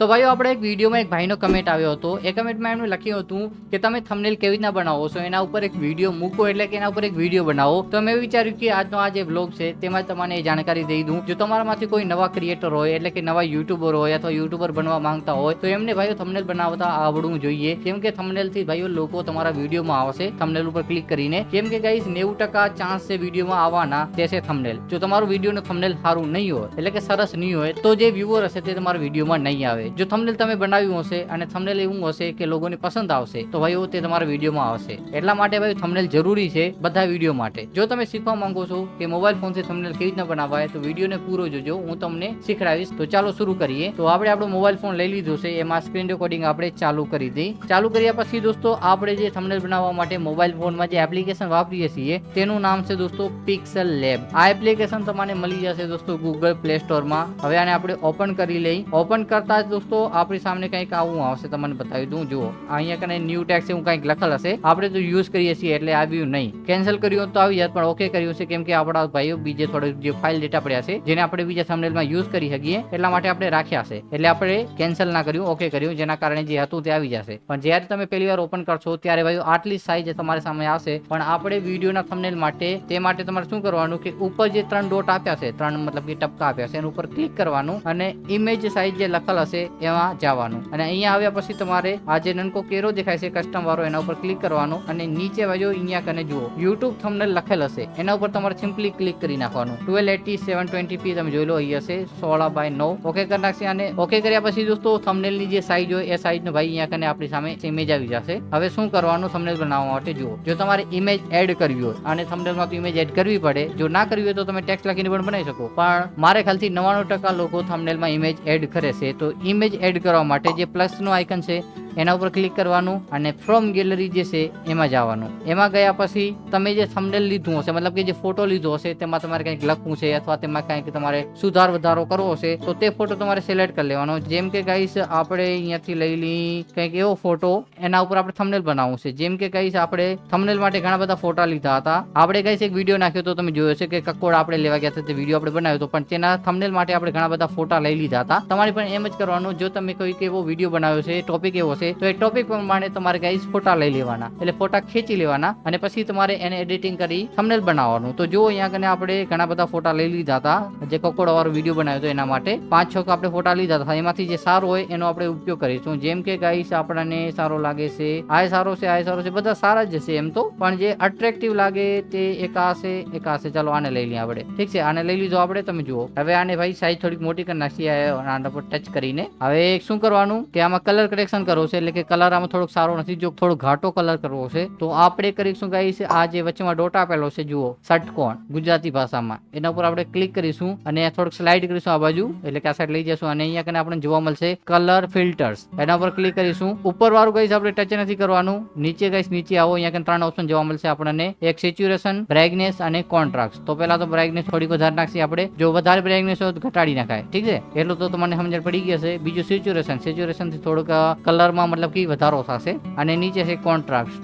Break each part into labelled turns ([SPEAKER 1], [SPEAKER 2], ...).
[SPEAKER 1] તો ભાઈઓ આપણે એક વિડીયોમાં એક ભાઈનો કમેન્ટ આવ્યો હતો. એ કમેન્ટમાં એમણે લખ્યું હતું કે તમે થંબનેલ કેવી રીતના બનાવો છો, એના ઉપર એક વિડીયો મૂકો, એટલે કે એના ઉપર એક વિડીયો બનાવો. તો મેં વિચાર્યું કે આજનો આ જે વ્લોગ છે તેમાં તમને એ જાણકારી દઈ દઉં. જો તમારામાંથી કોઈ નવા ક્રિએટર હોય, એટલે કે નવા યુટ્યુબર હોય અથવા યુટ્યુબર બનવા માંગતા હોય, તો એમને ભાઈઓ થંબનેલ બનાવતા આવડવું જોઈએ. કેમ કે થંબનેલ થી ભાઈઓ લોકો તમારા વિડીયોમાં આવશે થંબનેલ ઉપર ક્લિક કરીને. કેમ કે ગાઈસ 90% ચાન્સ છે વિડીયોમાં આવવાના તે છે થંબનેલ. જો તમારું વિડીયોનો થંબનેલ સારું નહીં હોય, એટલે કે સરસ નહીં હોય, તો જે વ્યુઅર હશે તે તમારા વિડીયોમાં નહીં આવે. જો થંબનેલ તમે બનાવ્યું હશે અને થંબનેલ એવું હશે કે લોકોને પસંદ આવશે, તો ભાઈઓ તે તમારા વિડીયોમાં આવશે. એટલા માટે ભાઈ થંબનેલ જરૂરી છે બધા વિડીયો માટે. જો તમે શીખવા માંગો છો કે મોબાઈલ ફોનથી થંબનેલ કેવી રીતના બનાવાય, તો વિડીયોને પૂરો જોજો, હું તમને શીખડાવીશ. તો ચાલો શરૂ કરીએ. તો આપણે આપણો મોબાઈલ ફોન લઈ લીધો છે, એમાં સ્ક્રીન રેકોર્ડિંગ આપણે ચાલુ કરી દઈ. ચાલુ કર્યા પછી દોસ્તો આપણે જે થંબનેલ બનાવવા માટે મોબાઈલ ફોનમાં જે એપ્લિકેશન વાપરીએ છીએ તેનું નામ છે દોસ્તો પિક્સેલ લેબ. આ એપ્લિકેશન તમને મળી જશે દોસ્તો ગૂગલ પ્લે સ્ટોરમાં. હવે આને આપણે ઓપન કરી લઈ. ઓપન કરતા જ દોસ્તો આપણી સામે કંઈક આવું આવશે, તમને બતાવી દઉં. જુઓ અહીંયા કને ન્યૂ ટેક્સ એવું કંઈક લખેલ હશે. આપણે તો યુઝ કરીએ છીએ એટલે આવ્યું નહીં. કેન્સલ કર્યું તો આવી જાત, પણ ઓકે કર્યું છે કેમ કે આપણા ભાઈઓ બીજે થોડે જે ફાઇલ ડેટા પડ્યા છે જેને આપણે બીજા થંબનેલમાં યુઝ કરી શકીએ, એટલા માટે આપણે રાખ્યા છે. એટલે આપણે કેન્સલ ના કર્યું, ઓકે કર્યું, જેના કારણે જે હતું તે આવી જશે. પણ જ્યારે તમે પહેલી વાર ઓપન કરશો ત્યારે ભાઈઓ આટલી સાઈઝ તમારી સામે આવશે. પણ આપણે વિડીયોના થંબનેલ માટે તે માટે તમારે શું કરવાનું કે ઉપર જે 3 ડોટ આપ્યા છે, 3 મતલબ કે ટપકા આપ્યા છે, એના ઉપર ક્લિક કરવાનું અને ઇમેજ સાઈઝ જે લખેલ હશે એમાં જવાનું. અને અહીંયા આવ્યા પછી તમારે આ જે નનકો કેરો દેખાય છે કસ્ટમ વાળો, એના ઉપર ક્લિક કરવાનું અને નીચે બાજુ અહીંયા કને જુઓ YouTube થંબનેલ લખેલ હશે, એના ઉપર તમારે સિમ્પલી ક્લિક કરી નાખવાનું. 1280 720p તમે જોઈ લો અહીં હશે 16:9. ઓકે કરી નાખશે. અને ઓકે કર્યા પછી દોસ્તો થંબનેલ ની જે સાઈઝ હોય એ સાઈઝ નો ભાઈ અહીંયા કને આપણી સામે ઇમેજ આવી જશે. હવે શું કરવાનું થંબનેલ બનાવવા માટે, જુઓ જો તમારે ઇમેજ એડ કરવી હોય, અને થંબનેલમાં તો ઇમેજ એડ કરવી પડે. જો ના કરવી હોય તો તમે ટેક્સ્ટ લખીને પણ બનાવી શકો, પણ મારે ખ્યાલથી 99% લોકો થંબનેલમાં ઇમેજ એડ કરે છે. તો ઇમેજ એડ કરવા માટે જે પ્લસ નો આઇકન છે એના ઉપર ક્લિક કરવાનું અને ફ્રોમ ગેલેરી જે છે એમાં જવાનું. એમાં ગયા પછી તમે જે થંબનેલ લીધું હશે, મતલબ કે જે ફોટો લીધો હશે તેમાં તમારે કંઈક લખવું છે અથવા તેમાં કંઈક તમારે સુધાર વધારો કરવો હશે, તો તે ફોટો તમારે સિલેક્ટ કરી લેવાનો. જેમ કે ગાઈસ આપણે અહીંયાથી લઈ લઈ કંઈક એવો ફોટો, એના ઉપર આપણે થંબનેલ બનાવવું છે. જેમ કે ગાઈસ આપણે થંબનેલ માટે ઘણા બધા ફોટા લીધા હતા. આપણે ગાઈસ એક વિડીયો નાખ્યો તો તમે જોયો છે કે કકોડ આપણે લેવા ગયા હતા, તે વિડીયો આપણે બનાવ્યો હતો, પણ તેના થંબનેલ માટે આપણે ઘણા બધા ફોટા લઈ લીધા હતા. તમારે પણ એમ જ કરવાનું. જો તમે કોઈક એવો વિડીયો બનાવ્યો છે, ટોપિક એવો છે, તો એ ટોપિક પ્રમાણે તમારે ગાઈસ ફોટા લઈ લેવાના, એટલે ફોટા ખેંચી લેવાના અને પછી તમારે એને એડિટિંગ કરી થંબનેલ બનાવવાનું. તો જો અહીંયા કને આપણે ઘણા બધા ફોટા લઈ લીધા હતા, જે કકોડ વાળો વિડીયો બનાવ્યો હતો એના માટે 5-6 આપણે ફોટા લીધા હતા. એમાંથી જે સારો હોય એનો આપણે ઉપયોગ કરીશું. જેમ કે ગાઈસ આપણને સારો લાગે છે, આ સારો છે, આ સારો છે, બધા સારા જ છે એમ તો, પણ જે અટ્રેક્ટિવ લાગે તે એક આ છે. ચાલો આને લઈ લઈએ આપણે, ઠીક છે, આને લઈ લીધો આપણે. તમે જુઓ હવે આને ભાઈ સાઈઝ થોડીક મોટી કરી નાખીએ આના પર ટચ કરીને. હવે શું કરવાનું કે આમાં કલર કરેક્શન કરવો છે, એટલે કે કલર આમાં થોડોક સારો નથી, જો થોડો ઘાટો કલર કરવો છે તો આપણે કરીશું ગાઈસ આ જે વચ્ચેમાં ડોટ આપેલો છે જુઓ ષટકોણ ગુજરાતી ભાષામાં, એના ઉપર આપણે ક્લિક કરીશું અને થોડુંક સ્લાઇડ કરીશું આ બાજુ, એટલે કે આ સાઈડ લઈ જશું. અને અહીંયા કને આપણે જોવા મળશે કલર ફિલ્ટર્સ, એના ઉપર ક્લિક કરીશું. ઉપર વાળું ગાઈસ આપણે ટચ નથી કરવાનું. નીચે ગાઈસ નીચે આવો, અહીંયા કને 3 ઓપ્શન જોવા મળશે આપણને, એક સેચ્યુરેશન, બ્રાઇટનેસ અને કોન્ટ્રાસ્ટ. તો પહેલા તો બ્રાઇટનેસ થોડીક વધારે નાખીએ આપણે. જો વધારે બ્રાઇટનેસ હોય તો ઘટાડી નાખાય, ઠીક છે, એટલું તો તમને સમજણ પડી ગઈ હશે. બીજું સેચ્યુરેશન થી થોડુંક કલરમાં મતલબ કે વધારો થશે. અને નીચે છે કોન્ટ્રાસ્ટ,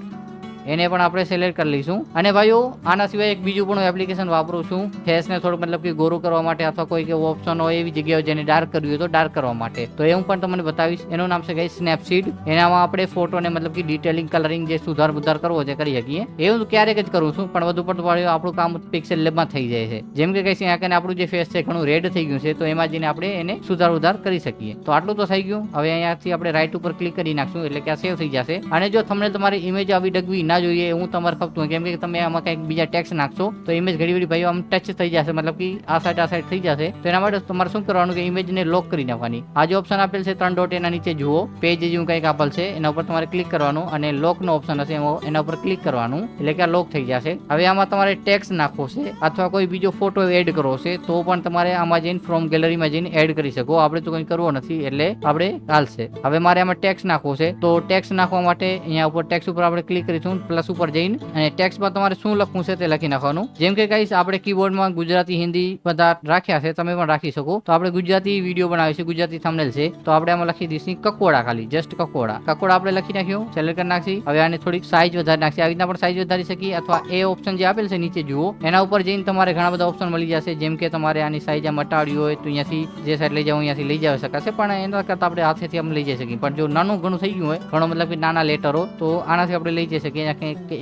[SPEAKER 1] એને પણ આપણે સિલેક્ટ કરી લઈશું. અને ભાઈઓ આના સિવાય એક બીજું પણ એપ્લિકેશન વાપરું છું ફેસને થોડુંક મતલબ કે ગોરું કરવા માટે, અથવા કોઈ કે ઓપ્શન હોય એવી જગ્યાએ જેને ડાર્ક કરવી હોય તો ડાર્ક કરવા માટે, તો એ હું પણ તમને બતાવીશ. એનું નામ છે ગાઈસ સ્નેપસીડ. એનામાં આપણે ફોટોને મતલબ કે ડિટેલિંગ, કલરિંગ જે સુધાર બુધાર કરવો છે કરી શકીએ. એવું ક્યારેક જ કરું છું, પણ વધુ પડતું આપણું કામ પિક્સેલ લેબમાં થઈ જાય છે. જેમ કે ગાઈસ અહીંયા આપણું જે ફેસ છે ઘણું રેડ થઈ ગયું છે, તો એમાં જઈને આપણે એને સુધાર ઉધાર કરી શકીએ. તો આટલું તો થઈ ગયું. હવે અહીંયાથી આપણે રાઈટ ઉપર ક્લિક કરી નાખશું, એટલે કે આ સેવ થઈ જશે. અને જો તમને તમારી ઇમેજ આવી ડગવી ના જોઈએ હું તમારે ખપતું, કેમ કે તમે આમાં કંઈક બીજા ટેક્સ નાખશો તો ઇમેજ ઘડી ઘડી ભાઈઓ આમ ટચ થઈ જશે, મતલબ કે આ સાઈડ થઈ જશે. તો એના માટે તમારે શું કરવાનું કે ઇમેજને લોક કરી નાખવાની. આ જે ઓપ્શન આપેલ છે 3 ડોટ, એના નીચે જુઓ પેજ જેવું કંઈક આપેલ છે, એના ઉપર તમારે ક્લિક કરવાનું અને લોક નો ઓપ્શન હશે એના ઉપર ક્લિક કરવાનું, એટલે કે આ લોક થઈ જશે. હવે આમાં તમારે ટેક્સ નાખવો છે અથવા કોઈ બીજો ફોટો એડ કરવો છે તો પણ તમારે આમાં જઈને ફ્રોમ ગેલેરીમાં જઈને એડ કરી શકો. આપણે તો કંઈ કરવો નથી એટલે આપણે ચાલશે. હવે મારે આમાં ટેક્સ નાખવો છે, તો ટેક્સ નાખવા માટે અહીંયા ઉપર ટેક્સ ઉપર આપણે ક્લિક કરીશું. પ્લસ ઉપર જઈને અને ટેક્સ્ટમાં તમારે શું લખવું છે તે લખી નાખવાનું. જેમ કે ગાઈસ આપણે કીબોર્ડમાં ગુજરાતી હિન્દી બધા રાખ્યા છે, તમે પણ રાખી શકો. તો આપણે ગુજરાતી વિડીયો બનાવીશું, ગુજરાતી થંબનેલ છે, તો આપણે આમાં લખી દઈશું કકોડા, ખાલી જસ્ટ કકોડા. કકોડા આપણે લખી નાખ્યું, સિલેક્ટ કરી નાખી. હવે આને થોડીક સાઈઝ વધારી નાખી. આવી રીતના પણ સાઈઝ વધારી શકીએ, અથવા એ ઓપ્શન જે આપેલ છે નીચે જુઓ, એના ઉપર જઈને તમારે ઘણા બધા ઓપ્શન મળી જશે. જેમ કે તમારે આની સાઈઝ આ મટાડવી હોય તો અહીંયાથી જે સાઈડ લઈ જાવ અહીંયાથી લઈ જઈ શકાશે, પણ એના કરતાં આપણે હાથેથી આમ લઈ જઈ શકીએ. પણ જો નાનું ઘણું થઈ ગયું હોય, ઘણો મતલબ કે નાના લેટરો, તો આનાથી આપણે લઈ જઈ શકીએ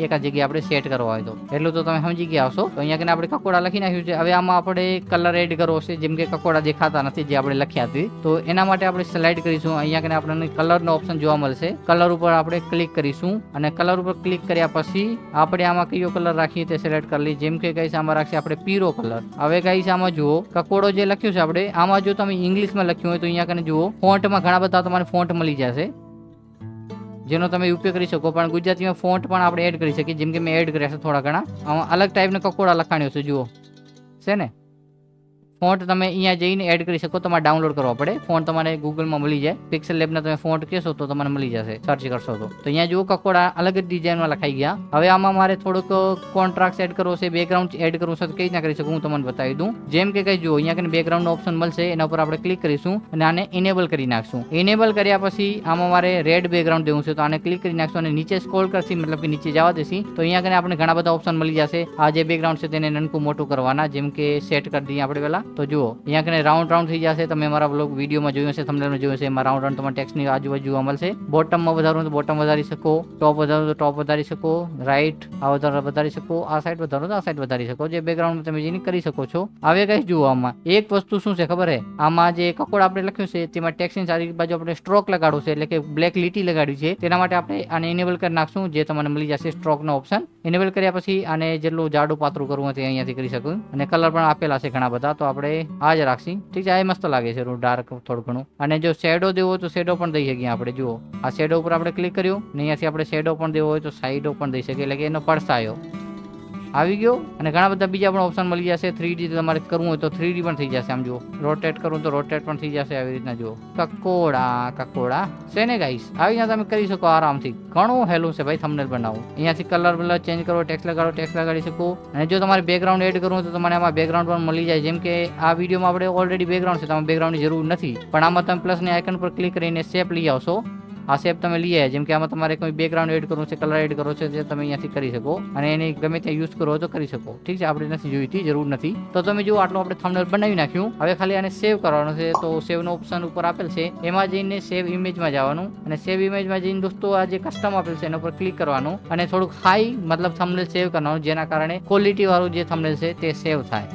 [SPEAKER 1] એકાદ જગ્યાએ આપણે સેટ કરવા હોય તો. એટલું તો તમે સમજી ગયા હશો. તો અહીંયા આપણે કકોડા લખી નાખ્યું છે. હવે આમાં આપણે કલર એડ કરવો છે. જેમ કે કકોડા દેખાતા નથી જે આપણે લખ્યા હતી, તો એના માટે આપણે સ્લાઇડ કરીશું. અહીંયા આપણને કલરનો ઓપ્શન જોવા મળશે. કલર ઉપર આપણે ક્લિક કરીશું અને કલર ઉપર ક્લિક કર્યા પછી આપણે આમાં કયો કલર રાખીએ તે સિલેક્ટ કરી લઈએ. જેમ કે કઈ આમાં રાખીએ આપણે પીળો કલર. હવે કઈ આમાં જુઓ કકોડો જે લખ્યું છે આપણે આમાં, જો તમે ઇંગ્લિશમાં લખ્યું હોય તો અહીંયા કને જુઓ ફોન્ટમાં ઘણા બધા તમારે ફોન્ટ મળી જશે જેનો તમે ઉપયોગ કરી શકો. પણ ગુજરાતીમાં ફોન્ટ પણ આપણે એડ કરી શકીએ. જેમ કે મેં એડ કર્યા છે થોડા ઘણા. આમાં અલગ ટાઈપના કકોડા લખાણ્યો છે, જુઓ છે ને. ફોન્ટ તમે અહીંયા જઈને એડ કરી શકો. તમારે ડાઉનલોડ કરવા પડે. ફોન્ટ તમારે ગૂગલમાં મળી જાય. પિક્સેલ લેબના તમે ફોન્ટ કહેશો તો તમને મળી જશે, સર્ચ કરશો તો. અહીંયા જુઓ કકોડા અલગ જ ડિઝાઇનમાં લખાઈ ગયા. હવે આમાં મારે થોડોક કોન્ટ્રાક્ટ એડ કરવો છે, બેકગ્રાઉન્ડ એડ કરવું છે, તો કઈ રીતના કરી શકું હું તમને બતાવી દઉં. જેમ કે કઈ જુઓ અહીંયા બેકગ્રાઉન્ડનો ઓપ્શન મળશે, એના ઉપર આપણે ક્લિક કરીશું અને આને ઇનેબલ કરી નાખશું. ઇનેબલ કર્યા પછી આમાં મારે રેડ બેકગ્રાઉન્ડ દેવું છે, તો આને ક્લિક કરી નાખશું અને નીચે સ્ક્રોલ કરશી, મતલબ કે નીચે જવા દેશી. તો અહીંયા આપણે ઘણા બધા ઓપ્શન મળી જશે. આ જે બેકગ્રાઉન્ડ છે તેને નાનું મોટું કરવાના. જેમ કે સેટ કરી દઈએ આપણે પહેલા. તો જુઓ અહીંયા કને રાઉન્ડ થઈ જશે. તમે મારા બ્લોગ વિડીયોમાં જોયું હશે, થંબનેલમાં જોયું હશે. એમાં રાઉન્ડ તમારે ટેક્સ્ટની આજુબાજુ જોવા મળશે. બોટમમાં વધારવું તો બોટમ વધારી શકો, ટોપ વધારવું તો ટોપ વધારી શકો, રાઈટ આ વધારી શકો, આ સાઈડ વધારવું તો આ સાઈડ વધારી શકો. જે બેકગ્રાઉન્ડ તમે જેની કરી શકો છો. હવે કઈ જુઓ આમાં એક વસ્તુ શું છે ખબર હે, આમાં જે કકોડ આપણે લખ્યું છે તેમાં ટેક્સ્ટની ચારે બાજુ આપણે સ્ટ્રોક લગાડવું છે, એટલે કે બ્લેક લીટી લગાડવી છે. તેના માટે આપણે આને ઇનેબલ કરી નાખશું. જે તમને મળી જશે સ્ટ્રોકનો ઓપ્શન. ઇનેબલ કર્યા પછી આને જેટલું જાડું પાતળું કરવું હોય તે અહીંયાથી કરી શકું. અને કલર પણ આપેલા છે ઘણા બધા, તો આપણે આ જ રાખશી. ઠીક છે, આ મસ્ત લાગે છે ડાર્ક થોડું ઘણું. અને જો શેડો દેવો હોય તો શેડો પણ દઈ શકીએ આપણે. જુઓ આ શેડો ઉપર આપણે ક્લિક કર્યું ને અહીંયાથી આપણે શેડો પણ દેવો હોય તો સાઈડો પણ દઈ શકીએ, એટલે કે એનો પડછાયો આવી ગયો. અને ઘણા બધા બીજા પણ ઓપ્શન મળી જશે. 3D તમારે કરવું હોય તો 3D પણ થઈ જશે. આમ જુઓ રોટેટ કરવું તો રોટેટ પણ થઈ જશે. આવી રીતના જુઓ કકોડા છે ને ગાઈસ. આવી રીતના તમે કરી શકો આરામથી. ઘણું હેલું છે ભાઈ થંબનેલ બનાવવું. અહીંયાથી કલર ચેન્જ કરો, ટેક્સ્ટ લગાડો, ટેક્સ્ટ લગાડી શકો. અને જો તમારે બેકગ્રાઉન્ડ એડ કરવું હોય તો તમને આમાં બેકગ્રાઉન્ડ પણ મળી જાય. જેમ કે આ વિડીયોમાં આપણે ઓલરેડી બેકગ્રાઉન્ડ છે, તમે બેકગ્રાઉન્ડની જરૂર નથી. પણ આમાં તમે પ્લસની આઇકન પર ક્લિક કરીને શેપ લઈ આવશો. આ શેપ તમે લઈ આવ્યા. જેમ કે આમાં તમારે કોઈ બેકગ્રાઉન્ડ એડ કરવું છે, કલર એડ કરવો છે, જે તમે અહીંયાથી કરી શકો. અને એને ગમે ત્યાં યુઝ કરો તો કરી શકો. ઠીક છે, આપણે નથી જોઈતી, જરૂર નથી. તો તમે જુઓ આટલું આપણે થંબનેલ બનાવી નાખ્યું. હવે ખાલી આને સેવ કરવાનું છે. તો સેવનો ઓપ્શન ઉપર આપેલ છે, એમાં જઈને સેવ ઇમેજમાં જવાનું. અને સેવ ઇમેજમાં જઈને દોસ્તો આ જે કસ્ટમ આપેલ છે એના ઉપર ક્લિક કરવાનું. અને થોડુંક હાઈ મતલબ થંબનેલ સેવ કરવાનું, જેના કારણે ક્વોલિટી વાળું જે થંબનેલ છે તે સેવ થાય.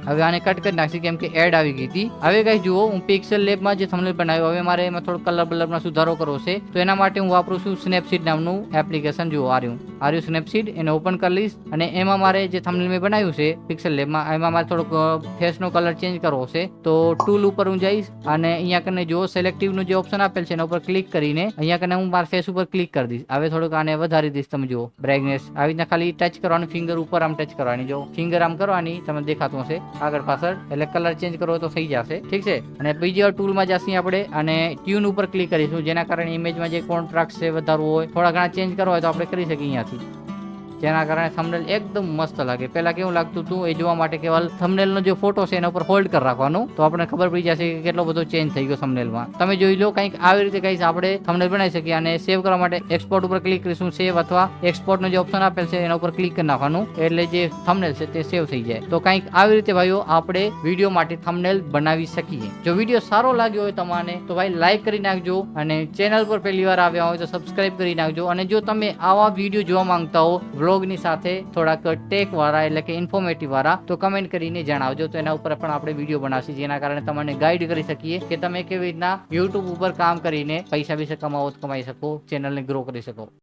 [SPEAKER 1] હવે આને કટ કરી નાખી, કેમ કે એડ આવી ગઈ હતી. હવે કઈ જુઓ હું પિક્સેલ લેબમાં જે થંબનેલ બનાવ્યું, હવે મારે એમાં થોડો કલરમાં સુધારો કરવો છે. તો એના માટે હું વાપરું છું સ્નેપસીડ નામનું એપ્લિકેશન. જુઓ આર્યું સ્નેપસીડ. એને ઓપન કરી લઈશ અને એમાં મારે જે થંબનેલ મેં બનાવ્યું છે પિક્સેલ લેબમાં, એમાં મારે થોડોક ફેસનો કલર ચેન્જ કરવો છે. તો ટૂલ ઉપર હું જઈશ અને અહીંયા કને જુઓ સિલેક્ટિવનું જે ઓપ્શન આપેલ છે એના ઉપર ક્લિક કરીને અહીંયા કને હું મારા ફેસ ઉપર ક્લિક કરી દઈશ. હવે થોડુંક આને વધારી દઈશ. તમે જુઓ બ્રાઇટનેસ આવી રીતના ખાલી ટચ કરવાનું, ફિંગર ઉપર આમ ટચ કરવાની. જો ફિંગર આમ કરવાની, તમને દેખાતું હશે આગળ પાછળ, એટલે કલર ચેન્જ કરવો તો થઈ જશે. ઠીક છે. અને બીજી ટૂલમાં જશે આપણે અને ટ્યુન ઉપર ક્લિક કરીશું, જેના કારણે ઇમેજમાં જે કોન્ટ્રાક્ટ છે વધારવું હોય, થોડા ઘણા ચેન્જ કરવા હોય તો આપણે કરી શકીએ અહીંયાથી. જેના કારણે થંબનેલ એકદમ મસ્ત લાગે. પહેલા કેવું લાગતું હતું એ જોવા માટે કેવલ થંબનેલનો જે ફોટો છે એના ઉપર હોલ્ડ કરી રાખવાનો, તો આપણે ખબર પડી જશે કે કેટલો બધો ચેન્જ થઈ ગયો થંબનેલમાં. તમે જોઈ લો કંઈક આવી રીતે કહીશ આપણે થંબનેલ બનાવી શકીએ. અને સેવ કરવા માટે એક્સપોર્ટ ઉપર ક્લિક કરીશું. સેવ અથવા એક્સપોર્ટનો જે ઓપ્શન આપેલ છે એના ઉપર ક્લિક કરી નાખવાનું, એટલે જે થંબનેલ છે તે સેવ થઈ જાય. તો કંઈક આવી રીતે ભાઈઓ આપણે વિડીયો માટે થંબનેલ બનાવી શકીએ. જો વિડીયો સારો લાગ્યો હોય તમને તો ભાઈ લાઈક કરી નાખજો. અને ચેનલ પર પહેલી વાર આવ્યા હોય તો સબસ્ક્રાઇબ કરી નાખજો. અને જો તમે આવા વિડીયો જોવા માંગતા હો વ્લોગની સાથે થોડાક ટેક વાળા, એટલે કે ઇન્ફોર્મેટિવ વાળા, તો કમેન્ટ કરીને જણાવજો. તો એના ઉપર પણ આપણે વિડીયો બનાવશું, જેના કારણે તમને ગાઈડ કરી શકીએ કે તમે કેવી રીતના યુટ્યુબ ઉપર કામ કરીને પૈસા કમાઈ શકો, ચેનલને ગ્રો કરી શકો.